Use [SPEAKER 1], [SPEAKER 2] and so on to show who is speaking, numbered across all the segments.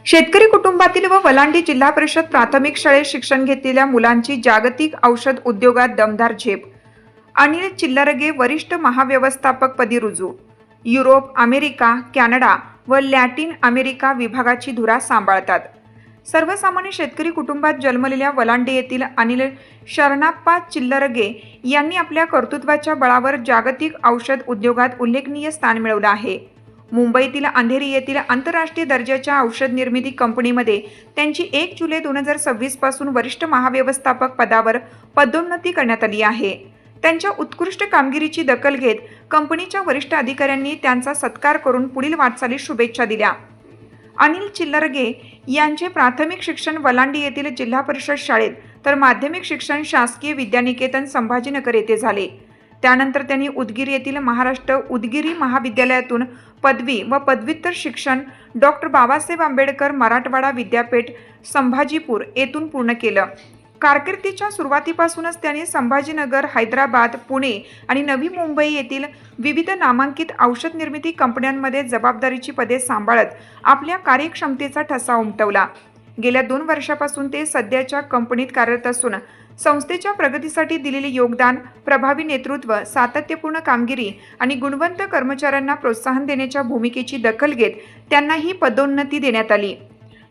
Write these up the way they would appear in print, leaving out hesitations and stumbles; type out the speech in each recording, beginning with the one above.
[SPEAKER 1] शेतकरी कुटुंबातील व वलांडी जिल्हा परिषद प्राथमिक शाळेत शिक्षण घेतलेल्या मुलांची जागतिक औषध उद्योगात दमदार झेप. अनिल चिल्लरगे वरिष्ठ महाव्यवस्थापक पदी रुजू. युरोप, अमेरिका, कॅनडा व लॅटिन अमेरिका विभागाची धुरा सांभाळतात. सर्वसामान्य शेतकरी कुटुंबात जन्मलेल्या वलांडी येथील अनिल शरणाप्पा चिल्लरगे यांनी आपल्या कर्तृत्वाच्या बळावर जागतिक औषध उद्योगात उल्लेखनीय स्थान मिळवलं आहे. मुंबईतील अंधेरी येथील आंतरराष्ट्रीय दर्जाच्या औषध निर्मिती कंपनीमध्ये त्यांची 1 जुलै 2026 पासून वरिष्ठ महाव्यवस्थापक पदावर पदोन्नती करण्यात आली आहे. त्यांच्या उत्कृष्ट कामगिरीची दखल घेत कंपनीच्या वरिष्ठ अधिकाऱ्यांनी त्यांचा सत्कार करून पुढील वाटचालीस शुभेच्छा दिल्या. अनिल चिल्लरगे यांचे प्राथमिक शिक्षण वलांडी येथील जिल्हा परिषद शाळेत तर माध्यमिक शिक्षण शासकीय विद्यानिकेतन संभाजीनगर येथे झाले. त्यानंतर त्यांनी उदगीर येथील महाराष्ट्र उदगिरी महाविद्यालयातून पदवी व पदव्युत्तर शिक्षण डॉक्टर बाबासाहेब आंबेडकर मराठवाडा विद्यापीठ संभाजीपूर येथून पूर्ण केलं. कारकिर्दीच्या सुरुवातीपासूनच त्यांनी संभाजीनगर, हैदराबाद, पुणे आणि नवी मुंबई येथील विविध नामांकित औषध निर्मिती कंपन्यांमध्ये जबाबदारीची पदे सांभाळत आपल्या कार्यक्षमतेचा ठसा उमटवला. गेल्या 2 वर्षापासून ते सध्याच्या कंपनीत कार्यरत असून संस्थेच्या प्रगतीसाठी दिलेले योगदान, प्रभावी नेतृत्व, सातत्यपूर्ण कामगिरी आणि गुणवंत कर्मचाऱ्यांना प्रोत्साहन देण्याच्या भूमिकेची दखल घेत त्यांना ही पदोन्नती देण्यात आली.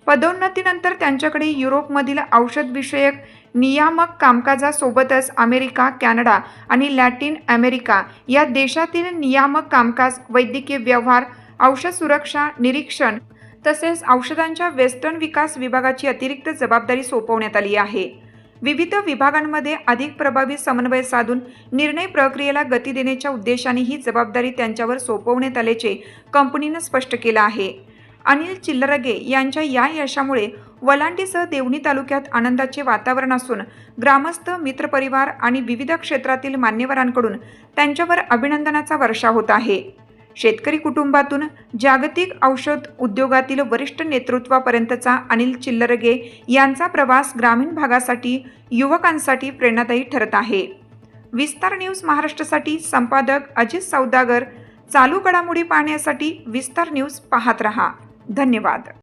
[SPEAKER 1] पदोन्नतीनंतर त्यांच्याकडे युरोपमधील औषधविषयक नियामक कामकाजासोबतच अमेरिका, कॅनडा आणि लॅटिन अमेरिका या देशातील नियामक कामकाज, वैद्यकीय व्यवहार, औषध सुरक्षा निरीक्षण तसेच औषधांच्या वेस्टर्न विकास विभागाची अतिरिक्त जबाबदारी सोपवण्यात आली आहे. विविध विभागांमध्ये अधिक प्रभावी समन्वय साधून निर्णय प्रक्रियेला गती देण्याच्या उद्देशाने ही जबाबदारी त्यांच्यावर सोपवण्यात आल्याचे कंपनीने स्पष्ट केलं आहे. अनिल चिल्लरगे यांच्या या यशामुळे वलांडीसह देवणी तालुक्यात आनंदाचे वातावरण असून ग्रामस्थ, मित्रपरिवार आणि विविध क्षेत्रातील मान्यवरांकडून त्यांच्यावर अभिनंदनाचा वर्षाव होत आहे. शेतकरी कुटुंबातून जागतिक औषध उद्योगातील वरिष्ठ नेतृत्वापर्यंतचा अनिल चिल्लरगे यांचा प्रवास ग्रामीण भागासाठी, युवकांसाठी प्रेरणादायी ठरत आहे. विस्तार न्यूज महाराष्ट्रासाठी संपादक अजित सौदागर. चालू घडामोडी पाहण्यासाठी विस्तार न्यूज पाहत रहा. धन्यवाद.